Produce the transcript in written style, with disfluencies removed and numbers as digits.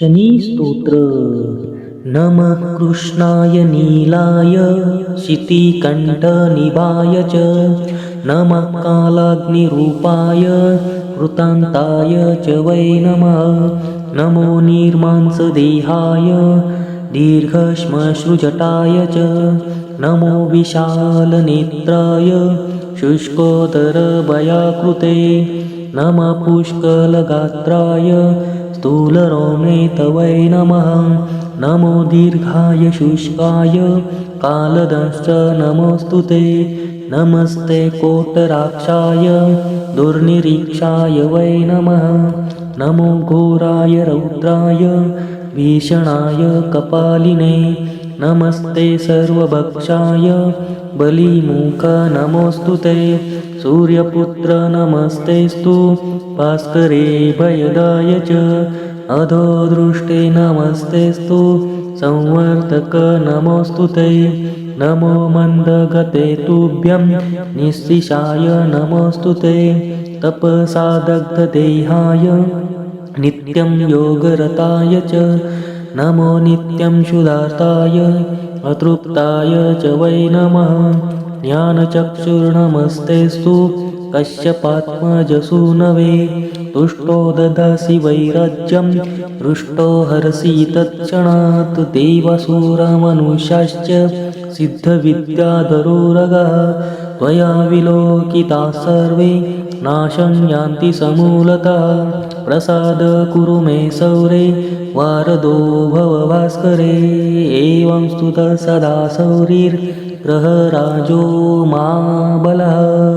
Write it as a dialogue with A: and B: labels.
A: शनी स्तोत्र. नमः कृष्णाय नीलाय शितिकण्ठनिभाय च नमः कालाग्निरूपाय कृतान्ताय च वै नमः. नमो निर्मांसदेहाय दीर्घश्मश्रुजटाय च नमो विशालनेत्राय शुष्कोदरभयाकृते नमः पुष्कलगात्राय स्थूलरोमे तवै नमः. नमो दीर्घाय शुष्काय कालदंश्च नमोऽस्तु ते. नमस्ते कोटराक्षाय दुर्निरीक्षाय वै नमः. नमो घोराय रौद्राय भीषणाय कपालिने नमस्ते सर्वभक्षाय बलिमुख नमोऽस्तु ते. सूर्यपुत्र नमस्तेस्तु भास्करे भयदाय च अधोदृष्टे नमस्तेस्तु संवर्तक नमोऽस्तु ते. नमो मन्दगते तुभ्यं निःशिशाय नमोऽस्तु ते. तपसा दग्धदेहाय नित्यं योगरताय च नमो नित्यं क्षुधार्ताय अतृप्ताय च वै नमः. ज्ञानचक्षुर्नमस्तेस्तु कश्यपात्मजसूनवे तुष्टो ददासि वैराज्यं हृष्टो हरसि तत्क्षणात्. देवासुरमनुष्याश्च सिद्धविद्याधरोरगाः त्वया विलोकिताः सर्वे नाशं यान्ति समूलतः. प्रसाद कुरु मे सौरे वारदो भव भास्करे. एवं स्तुतः सदा सौरिर्ग्रहराजो महाबलः.